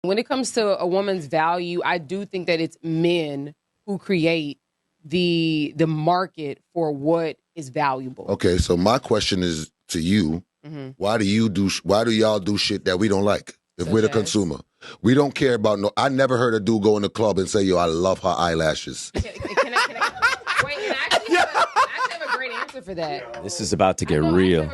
When it comes to a woman's value, I do think that it's men who create the market for what is valuable. Okay, so my question is to you: why do y'all do shit that we don't like? If we're the consumer, we don't care about no. I never heard a dude go in the club and say, "Yo, I love her eyelashes." Wait, and I actually have a great answer for that. This is about to get real.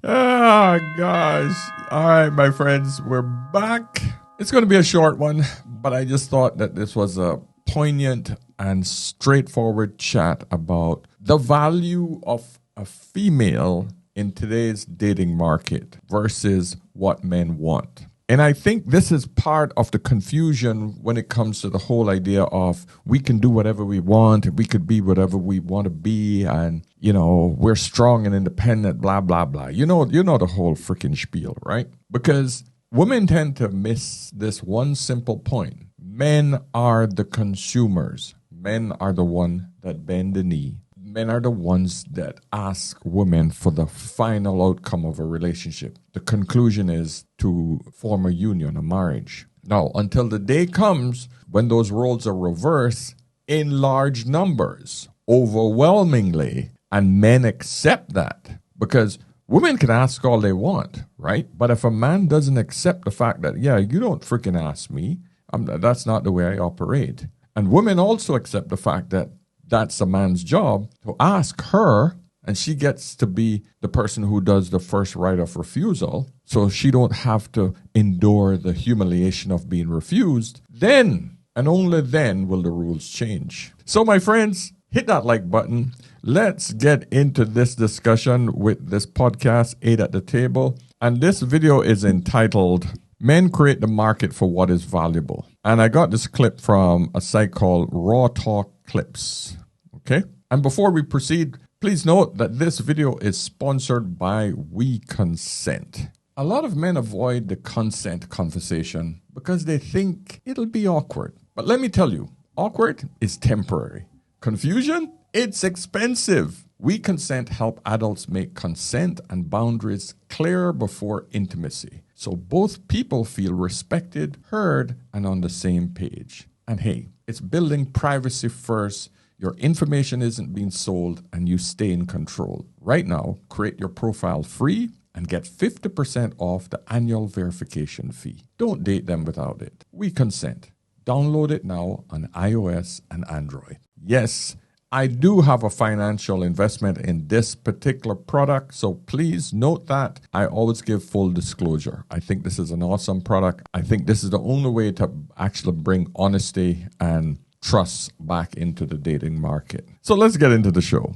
Oh, gosh. All right, my friends, we're back. It's going to be a short one, but I just thought that this was a poignant and straightforward chat about the value of a female in today's dating market versus what men want. And I think this is part of the confusion when it comes to the whole idea of we can do whatever we want, we could be whatever we want to be, and, you know, we're strong and independent, blah, blah, blah. You know the whole freaking spiel, right? Because women tend to miss this one simple point. Men are the consumers. Men are the one that bend the knee. Men are the ones that ask women for the final outcome of a relationship. The conclusion is to form a union, a marriage. Now, until the day comes when those roles are reversed in large numbers, overwhelmingly, and men accept that, because women can ask all they want, right? But if a man doesn't accept the fact that, yeah, you don't freaking ask me, that's not the way I operate. And women also accept the fact that that's a man's job to ask her, and she gets to be the person who does the first right of refusal, so she don't have to endure the humiliation of being refused. Then, and only then, will the rules change. So, my friends, hit that like button. Let's get into this discussion with this podcast, 8 at the Table. And this video is entitled, Men Create the Market for What is Valuable. And I got this clip from a site called Raw Talk Clips. Okay? And before we proceed, please note that this video is sponsored by We Consent. A lot of men avoid the consent conversation because they think it'll be awkward. But let me tell you, awkward is temporary. Confusion? It's expensive. We Consent help adults make consent and boundaries clear before intimacy, so both people feel respected, heard, and on the same page. And hey, it's building privacy first. Your information isn't being sold, and you stay in control. Right now, create your profile free and get 50% off the annual verification fee. Don't date them without it. We Consent. Download it now on iOS and Android. Yes, I do have a financial investment in this particular product, so please note that. I always give full disclosure. I think this is an awesome product. I think this is the only way to actually bring honesty and trust back into the dating market. So let's get into the show.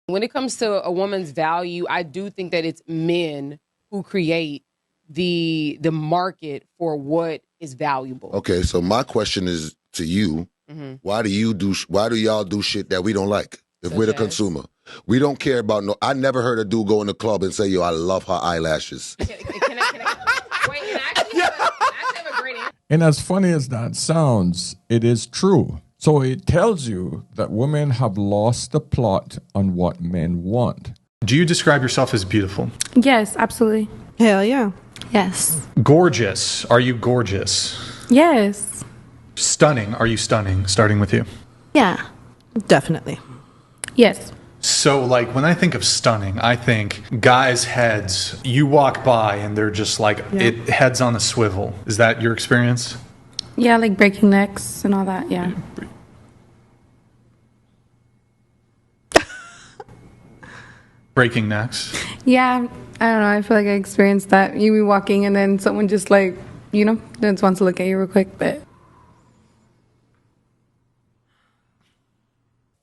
When it comes to a woman's value, I do think that it's men who create the market for what is valuable. Okay, so my question is to you: why do y'all do shit that we don't like? If we're the consumer, we don't care about no. I never heard a dude go in the club and say, "Yo, I love her eyelashes." Wait, and I actually have a great answer. And as funny as that sounds, it is true. So it tells you that women have lost the plot on what men want. Do you describe yourself as beautiful? Yes, absolutely. Hell yeah. Yes. Gorgeous. Are you gorgeous? Yes. Stunning. Are you stunning? Starting with you. Yeah. Definitely. Yes. So, like, when I think of stunning, I think guys' heads, you walk by and they're just like, it heads on a swivel. Is that your experience? Yeah, like breaking necks and all that, yeah. Breaking necks? Yeah, I don't know. I feel like I experienced that. You be walking and then someone just like, just wants to look at you real quick, but...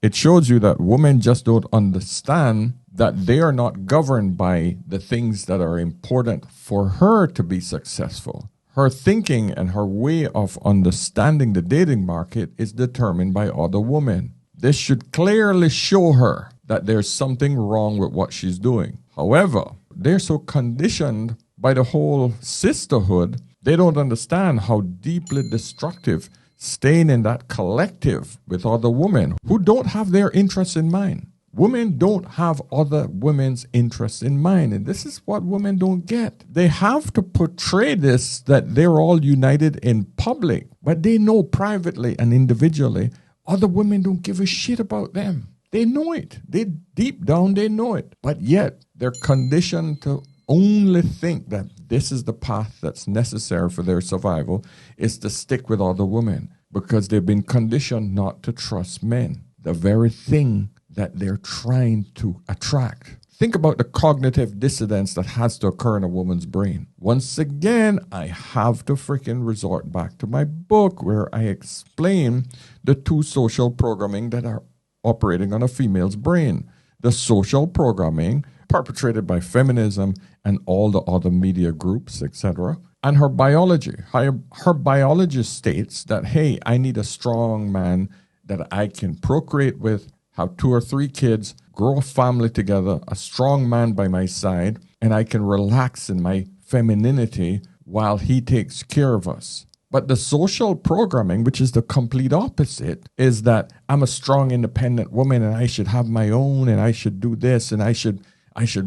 It shows you that women just don't understand that they are not governed by the things that are important for her to be successful. Her thinking and her way of understanding the dating market is determined by other women. This should clearly show her that there's something wrong with what she's doing. However, they're so conditioned by the whole sisterhood, they don't understand how deeply destructive staying in that collective with other women who don't have their interests in mind. Women don't have other women's interests in mind. And this is what women don't get. They have to portray this that they're all united in public, but they know privately and individually other women don't give a shit about them. They know it. They deep down they know it. But yet they're conditioned to only think that this is the path that's necessary for their survival, is to stick with other women because they've been conditioned not to trust men. The very thing that they're trying to attract. Think about the cognitive dissonance that has to occur in a woman's brain. Once again, I have to freaking resort back to my book where I explain the two social programming that are operating on a female's brain. The social programming perpetrated by feminism and all the other media groups, etc. And her biology. Her biology states that, hey, I need a strong man that I can procreate with, have 2 or 3 kids, grow a family together, a strong man by my side, and I can relax in my femininity while he takes care of us. But the social programming, which is the complete opposite, is that I'm a strong, independent woman and I should have my own and I should do this and I should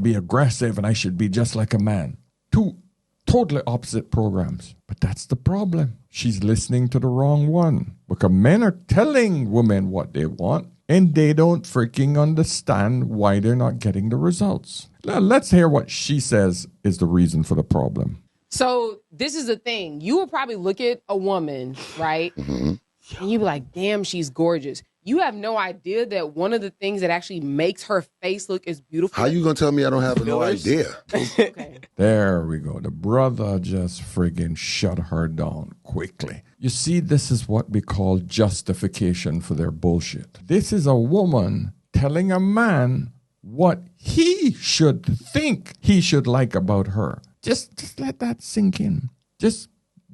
be aggressive and I should be just like a man. 2 totally opposite programs. But that's the problem. She's listening to the wrong one. Because men are telling women what they want and they don't freaking understand why they're not getting the results. Now, let's hear what she says is the reason for the problem. So this is the thing. You will probably look at a woman, right? And you be like, damn, she's gorgeous. You have no idea that one of the things that actually makes her face look as beautiful. How you going to tell me I don't have no idea? Okay. There we go. The brother just friggin' shut her down quickly. You see, this is what we call justification for their bullshit. This is a woman telling a man what he should think he should like about her. Just let that sink in. Just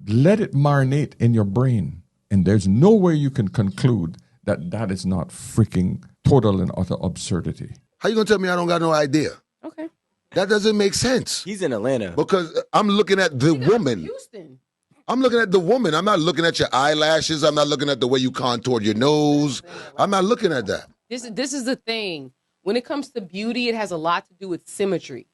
let it marinate in your brain. And there's no way you can conclude that is not freaking total and utter absurdity. How you going to tell me I don't got no idea? Okay. That doesn't make sense. He's in Atlanta. Because I'm looking at the woman. Houston. I'm looking at the woman. I'm not looking at your eyelashes. I'm not looking at the way you contoured your nose. I'm not looking at that. This is the thing. When it comes to beauty, it has a lot to do with symmetry,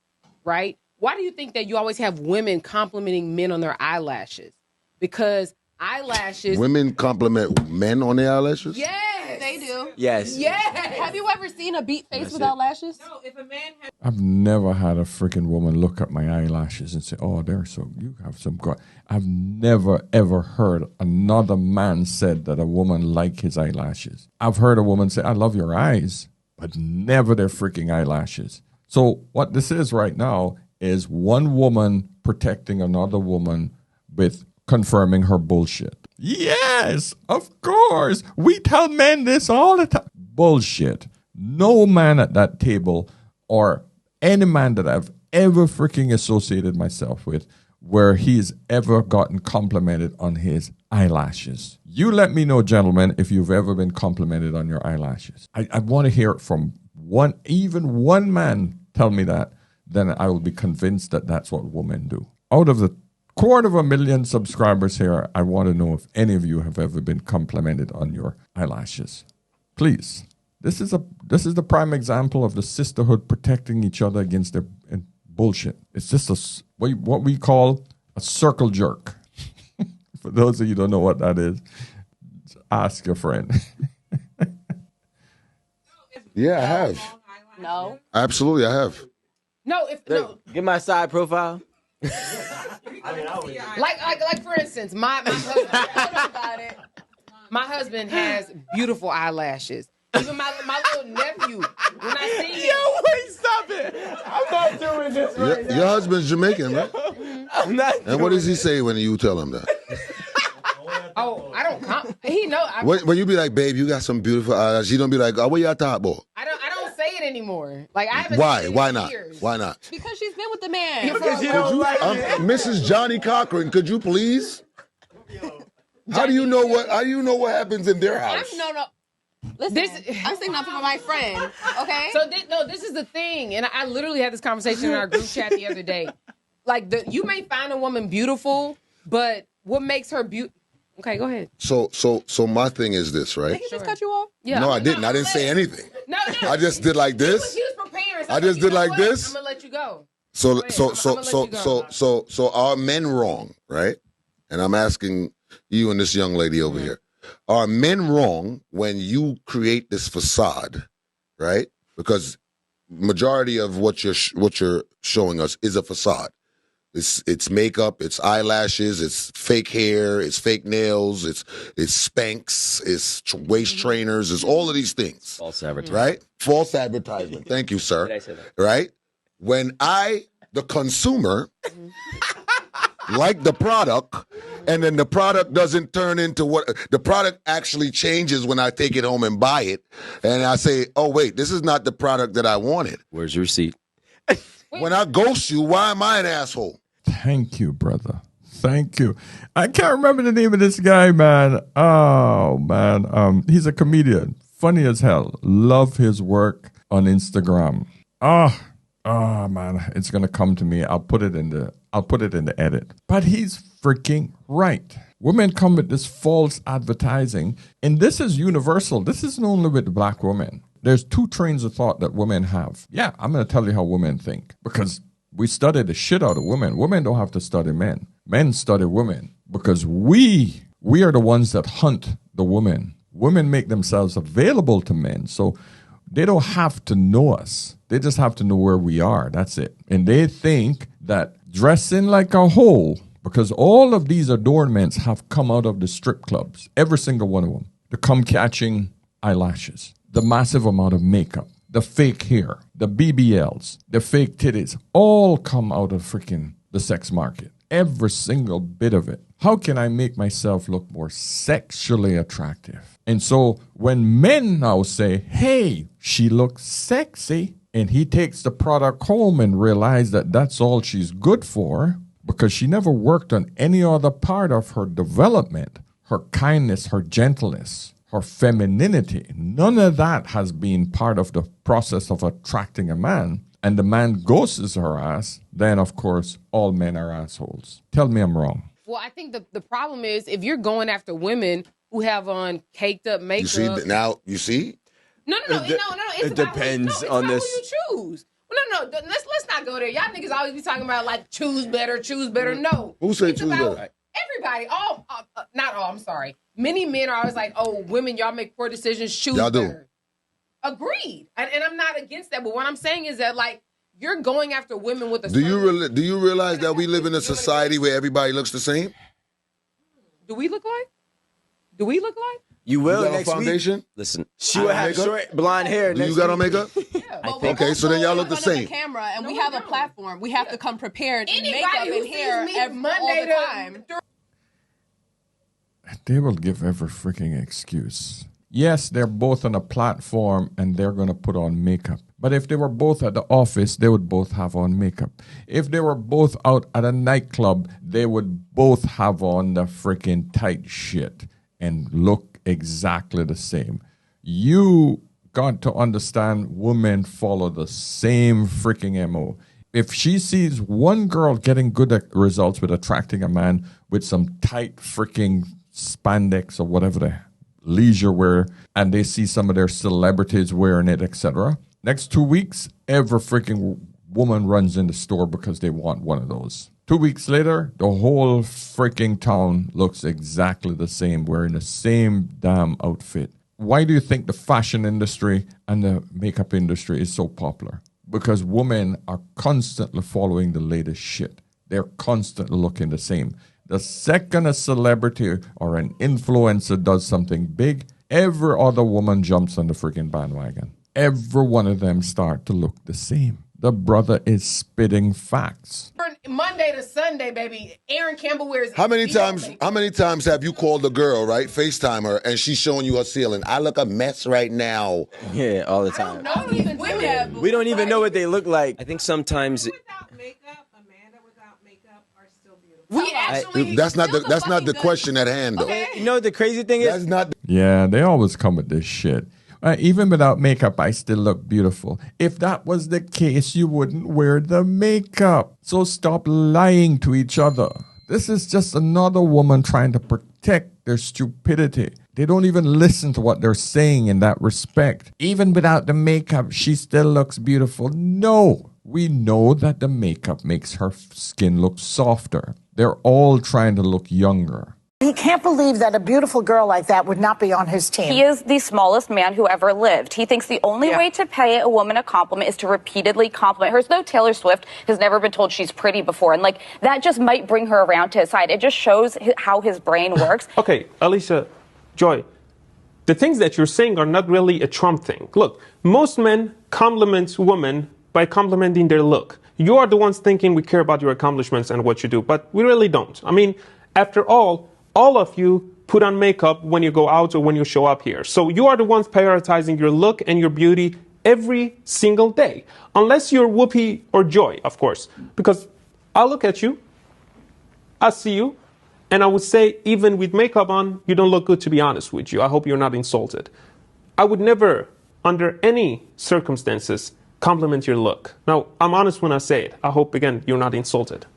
right? Why do you think that you always have women complimenting men on their eyelashes? Because eyelashes... Women compliment men on their eyelashes? Yes! They do. Yes. Yes! Have you ever seen a beat face without lashes? No, if a man has... I've never had a freaking woman look at my eyelashes and say, oh, you have some God. I've never, ever heard another man said that a woman liked his eyelashes. I've heard a woman say, I love your eyes, but never their freaking eyelashes. So what this is right now is one woman protecting another woman with confirming her bullshit. Yes, of course. We tell men this all the time. Bullshit. No man at that table or any man that I've ever freaking associated myself with where he's ever gotten complimented on his eyelashes. You let me know, gentlemen, if you've ever been complimented on your eyelashes. I want to hear it from even one man tell me that. Then I will be convinced that that's what women do. Out of the 250,000 subscribers here, I want to know if any of you have ever been complimented on your eyelashes. Please. This is the prime example of the sisterhood protecting each other against their bullshit. It's just what we call a circle jerk. For those of you who don't know what that is, ask your friend. Yeah, I have. No. Absolutely, I have. No, Get my side profile. like for instance, my husband, my husband has beautiful eyelashes. Even my little nephew, when I see him, Wait, stop it! I'm not doing this right now. Your husband's Jamaican, right? I'm not. And what does he say when you tell him that? oh, I don't. He know. When you be like, babe, you got some beautiful eyes, you don't be like, oh, what y'all talk about? I don't say it anymore. Like I haven't. Why? Said it Why in not? years. Why not? Because she's been with the man. Because you don't like it. Mrs. Johnny Cochran, could you please? How do you know what happens in their house? No. Listen, I'm saying that for my friend, okay? So this is the thing, and I literally had this conversation in our group chat the other day. Like you may find a woman beautiful, but what makes her beautiful? Okay, go ahead. So my thing is this, right? Did he just cut you off? Yeah. No, I didn't. I didn't say anything. No. I just did like this. He was preparing. So I just did like this. I'm gonna let you go. So I'ma so are men wrong, right? And I'm asking you and this young lady over here. Are men wrong when you create this facade, right? Because majority of what you're showing us is a facade. It's makeup, it's eyelashes, it's fake hair, it's fake nails, it's Spanx, it's waist trainers, it's all of these things. False advertisement. Right? False advertisement. Thank you, sir. Did I say that? Right? When I, the consumer, like the product, and then the product doesn't turn into what the product actually changes when I take it home and buy it, and I say, "Oh wait, this is not the product that I wanted." Where's your receipt? When I ghost you, why am I an asshole? Thank you, brother. Thank you. I can't remember the name of this guy, man. Oh, man. He's a comedian. Funny as hell. Love his work on Instagram. Man. It's gonna come to me. I'll put it in the edit. But he's freaking right. Women come with this false advertising, and this is universal. This isn't only with black women. There's two trains of thought that women have. Yeah, I'm going to tell you how women think, because we study the shit out of women. Women don't have to study men. Men study women because we are the ones that hunt the women. Women make themselves available to men, so they don't have to know us. They just have to know where we are. That's it. And they think that dressing like a hoe, because all of these adornments have come out of the strip clubs, every single one of them. The cum-catching eyelashes, the massive amount of makeup, the fake hair, the BBLs, the fake titties, all come out of freaking the sex market. Every single bit of it. How can I make myself look more sexually attractive? And so when men now say, hey, she looks sexy, and he takes the product home and realizes that that's all she's good for, because she never worked on any other part of her development, her kindness, her gentleness, her femininity. None of that has been part of the process of attracting a man. And the man ghosts her ass, then, of course, all men are assholes. Tell me I'm wrong. Well, I think the problem is if you're going after women who have on caked up makeup. You see, now, you see? No. It depends on who this. you choose. No. Let's not go there. Y'all niggas always be talking about like choose better. No. Who said It's choose about better? Everybody. Not all. I'm sorry. Many men are always like, oh, women, y'all make poor decisions. Choose Y'all do. better. Agreed. And I'm not against that. But what I'm saying is that like you're going after women with a. Do you realize that we live in a society where everybody looks the same? Do we look like? You will You got on next foundation? week. Listen, she will have makeup? short blonde hair. Do next you got on week. makeup? But Okay, so then y'all look the same. Camera, and we have a platform. We have to come prepared in Anybody makeup who and sees hair me all Monday the time. They will give every freaking excuse. Yes, they're both on a platform and they're going to put on makeup. But if they were both at the office, they would both have on makeup. If they were both out at a nightclub, they would both have on the freaking tight shit and look exactly the same. You got to understand women follow the same freaking MO. If she sees one girl getting good results with attracting a man with some tight freaking spandex or whatever the leisure wear, and they see some of their celebrities wearing it, etc. Next 2 weeks, every freaking woman runs in the store because they want one of those. 2 weeks later, the whole freaking town looks exactly the same, wearing the same damn outfit. Why do you think the fashion industry and the makeup industry is so popular? Because women are constantly following the latest shit. They're constantly looking the same. The second a celebrity or an influencer does something big, every other woman jumps on the freaking bandwagon. Every one of them start to look the same. The brother is spitting facts. Monday to Sunday, baby. Aaron Campbell wears. How many times have you called a girl, right? FaceTime her, and she's showing you her ceiling. I look a mess right now. Yeah, all the time. We don't even know what they look like. I think sometimes. Without makeup, Amanda without makeup are still beautiful. We actually. That's not the question at hand, though. Okay. You know what the crazy thing is? That's not. Yeah, they always come with this shit. Even without makeup, I still look beautiful. If that was the case, you wouldn't wear the makeup. So stop lying to each other. This is just another woman trying to protect their stupidity. They don't even listen to what they're saying in that respect. Even without the makeup, she still looks beautiful. No, we know that the makeup makes her skin look softer. They're all trying to look younger. He can't believe that a beautiful girl like that would not be on his team. He is the smallest man who ever lived. He thinks the only way to pay a woman a compliment is to repeatedly compliment her. Though Taylor Swift has never been told she's pretty before. And like that just might bring her around to his side. It just shows how his brain works. Okay, Alicia, Joy, the things that you're saying are not really a Trump thing. Look, most men compliment women by complimenting their look. You are the ones thinking we care about your accomplishments and what you do, but we really don't. I mean, after all of you put on makeup when you go out or when you show up here. So you are the ones prioritizing your look and your beauty every single day. Unless you're Whoopi or Joy, of course. Because I look at you, I see you, and I would say even with makeup on, you don't look good, to be honest with you. I hope you're not insulted. I would never, under any circumstances, compliment your look. Now, I'm honest when I say it. I hope, again, you're not insulted.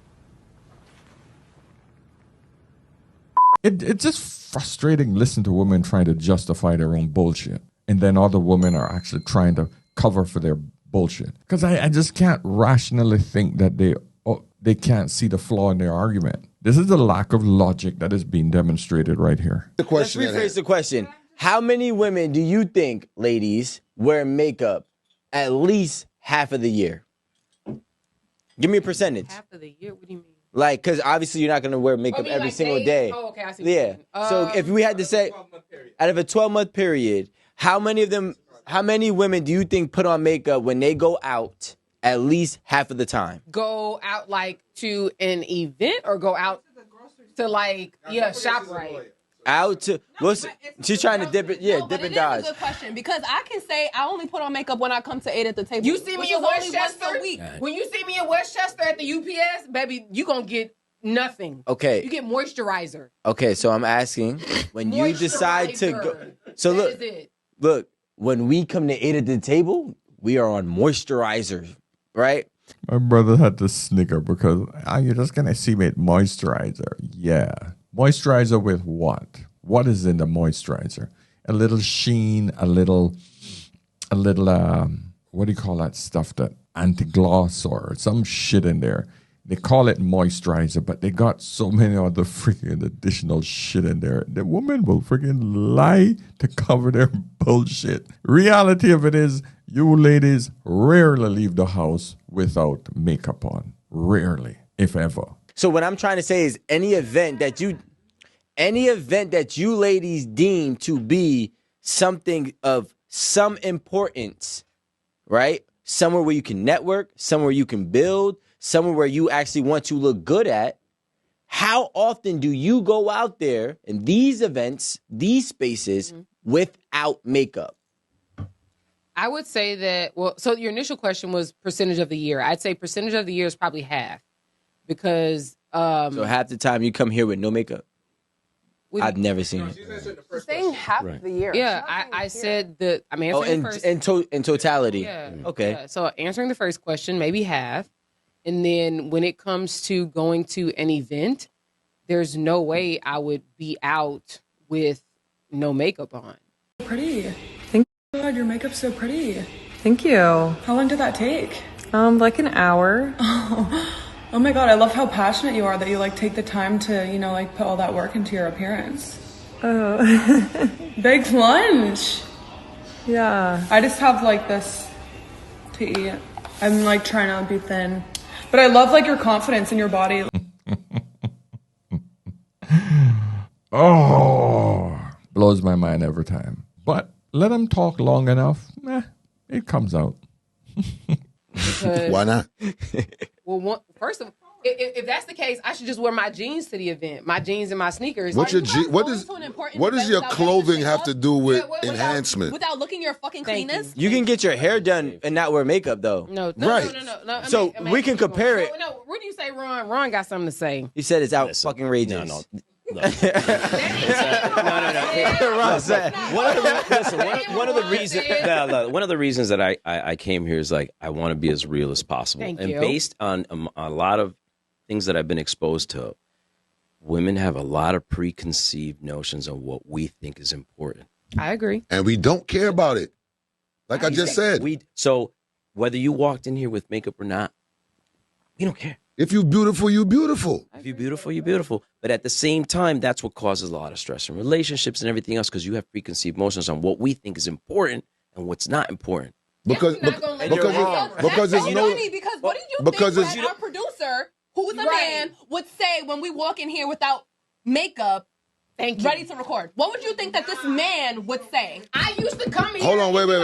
It's just frustrating listening to women trying to justify their own bullshit. And then other women are actually trying to cover for their bullshit. Because I just can't rationally think that they can't see the flaw in their argument. This is the lack of logic that is being demonstrated right here. Let's rephrase the question. How many women do you think, ladies, wear makeup at least half of the year? Give me a percentage. Half of the year? What do you mean? Like, because obviously you're not going to wear makeup every like single days? day. Oh, okay, I see. Yeah. So if we had to say, out of a 12-month period, how many women do you think put on makeup when they go out at least half of the time? Go out like to an event or go out to like, shop right? Out to, she's trying to dip it, dip and dodge. It's a good question because I can say I only put on makeup when I come to 8 at the table. You see me in Westchester? When you see me in Westchester at the UPS, baby, you gonna get nothing. Okay. You get moisturizer. Okay, so I'm asking, when you decide to go, so look, when we come to 8 at the table, we are on moisturizer, right? My brother had to snicker because you're just going to see me at moisturizer. Yeah. Moisturizer with what? What is in the moisturizer? A little sheen, a little, what do you call that stuff? That anti-gloss or some shit in there. They call it moisturizer, but they got so many other freaking additional shit in there. The woman will freaking lie to cover their bullshit. Reality of it is, you ladies rarely leave the house without makeup on. Rarely, if ever. So what I'm trying to say is any event that you ladies deem to be something of some importance, right? Somewhere where you can network, somewhere you can build, somewhere where you actually want to look good at, how often do you go out there in these events, these spaces, without makeup? I would say that, so your initial question was percentage of the year. I'd say percentage of the year is probably half. Because so half the time you come here with no makeup. I've never seen it. Saying half of the year. Yeah, I said that. I mean, in totality. Yeah. Okay. Yeah. So answering the first question, maybe half, and then when it comes to going to an event, there's no way I would be out with no makeup on. Pretty. Thank you. God, your makeup's so pretty. Thank you. How long did that take? Like an hour. Oh my God, I love how passionate you are that you like take the time to, put all that work into your appearance. Oh. Big lunch. Yeah. I just have like this to eat. I'm like trying to be thin. But I love like your confidence in your body. Oh, blows my mind every time. But let them talk long enough, it comes out. Why not? Well, first of all, if that's the case, I should just wear my jeans to the event. My jeans and my sneakers. What does your clothing have to do with enhancement? Without looking your fucking cleanest? You can get your hair done and not wear makeup, though. No. So we can compare it. No, what do you say, Ron? Ron got something to say. He said it's out fucking rages. No. No. One of the reasons that I came here is like I want to be as real as possible. Thank and you. Based on a lot of things that I've been exposed to, women have a lot of preconceived notions of what we think is important. I agree. And we don't care about it. Like I just said. So whether you walked in here with makeup or not, we don't care. If you're beautiful, you're beautiful. If you're beautiful, you're beautiful. But at the same time, that's what causes a lot of stress in relationships and everything else, because you have preconceived notions on what we think is important and what's not important. Because it's That's no funny because what do you because think it's- that our producer, who's a man, would say when we walk in here without makeup, ready to record? What would you think that this man would say? I used to come here. Hold on, wait. Nah,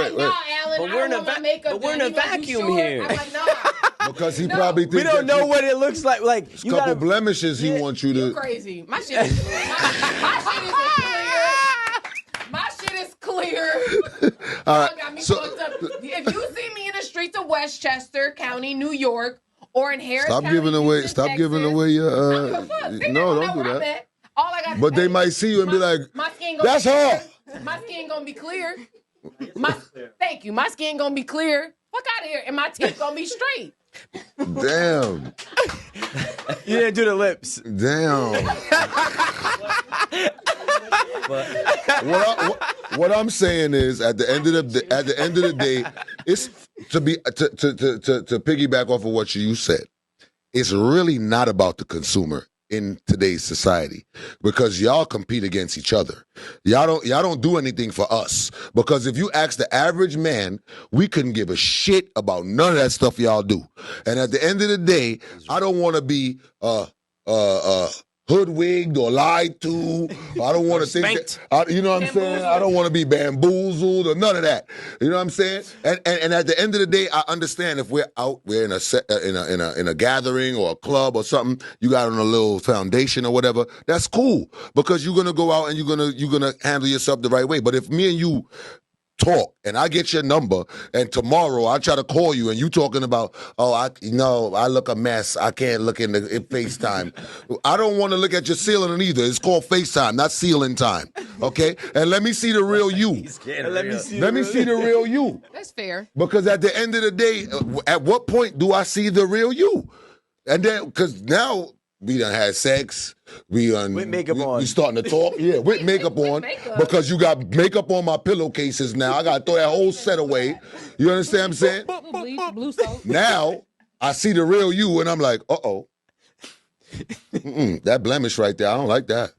Alan, But we're in a vacuum here. I'm like, nah. Because he probably thinks We don't know what it looks like. Like a couple blemishes he wants you to. Crazy. My shit is my shit is clear. All right. Got me So fucked up. If you see me in the streets of Westchester County, New York, or in Harris stop County, giving away. Houston, Stop Texas, giving away your. No, don't do where I'm that. at. All I got. But they might see you and be like, my skin gonna "That's be her." clear. My skin gonna be clear. Thank you. My skin gonna be clear. Fuck out of here, and my teeth gonna be straight. Damn. You didn't do the lips. Damn. What I'm saying is, at the end of the day, it's to piggyback off of what you said. It's really not about the consumer in today's society, because y'all compete against each other. Y'all don't do anything for us, because if you ask the average man, we couldn't give a shit about none of that stuff y'all do. And at the end of the day, I don't want to be hoodwigged or lied to. I don't want to think that, you know what I'm saying? I don't want to be bamboozled or none of that. You know what I'm saying? And at the end of the day, I understand if we're in a gathering or a club or something, you got on a little foundation or whatever, that's cool, because you're gonna go out and you're gonna handle yourself the right way. But if me and you talk and I get your number and tomorrow I try to call you and you talking about, I look a mess, I can't look in FaceTime. I don't want to look at your ceiling either. It's called FaceTime, not ceiling time. Okay? And let me see the real you. Let me see the real you. That's fair. Because at the end of the day, at what point do I see the real you? And then, because now we done had sex. With makeup on. We starting to talk. Yeah, with makeup on. Because you got makeup on my pillowcases now. I got to throw that whole set away. You understand what I'm saying? Blue soap. Now, I see the real you, and I'm like, uh-oh. That blemish right there, I don't like that.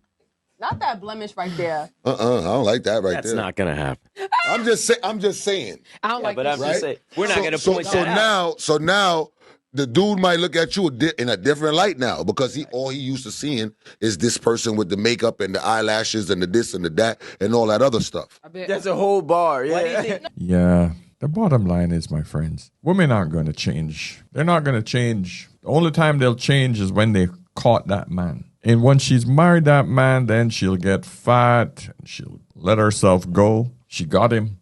Not that blemish right there. I don't like that right there. That's not going to happen. I'm just saying. I don't like but that. I'm just saying, we're not going to point that out. So now, the dude might look at you in a different light now, because all he used to seeing is this person with the makeup and the eyelashes and the this and the that and all that other stuff. That's a whole bar. Yeah. Yeah. The bottom line is, my friends, women aren't going to change. They're not going to change. The only time they'll change is when they caught that man. And when she's married that man, then she'll get fat and she'll let herself go. She got him.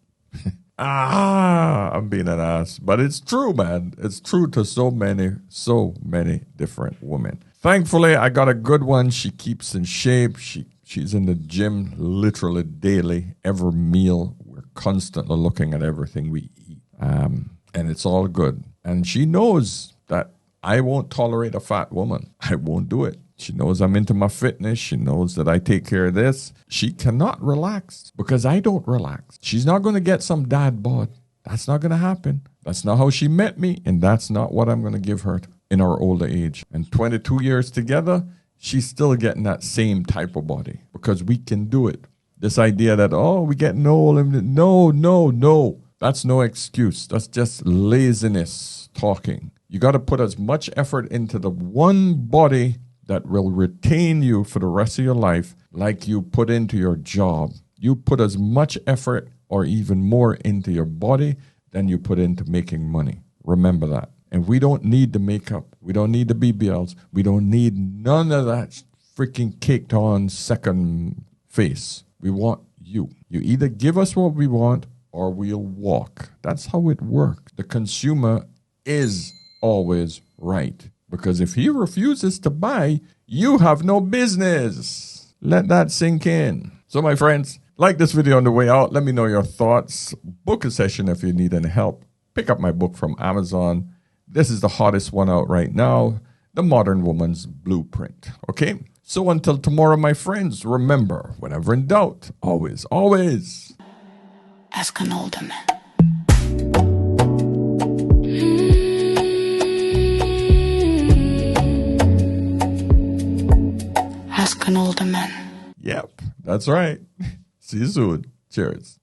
I'm being an ass. But it's true, man. It's true to so many different women. Thankfully, I got a good one. She keeps in shape. She's in the gym literally daily. Every meal, we're constantly looking at everything we eat. And it's all good. And she knows that I won't tolerate a fat woman. I won't do it. She knows I'm into my fitness. She knows that I take care of this. She cannot relax because I don't relax. She's not going to get some dad bod. That's not going to happen. That's not how she met me, and that's not what I'm going to give her in our older age. And 22 years together, she's still getting that same type of body because we can do it. This idea that, we getting old. No. That's no excuse. That's just laziness talking. You got to put as much effort into the one body that will retain you for the rest of your life like you put into your job. You put as much effort or even more into your body than you put into making money. Remember that. And we don't need the makeup. We don't need the BBLs. We don't need none of that freaking caked on second face. We want you. You either give us what we want or we'll walk. That's how it works. The consumer is always right. Because if he refuses to buy, you have no business. Let that sink in. So, my friends, like this video on the way out. Let me know your thoughts. Book a session if you need any help. Pick up my book from Amazon. This is the hottest one out right now, The Modern Woman's Blueprint. Okay? So until tomorrow, my friends, remember, whenever in doubt, always ask an older man. Ask an older man. Yep, that's right. See you soon. Cheers.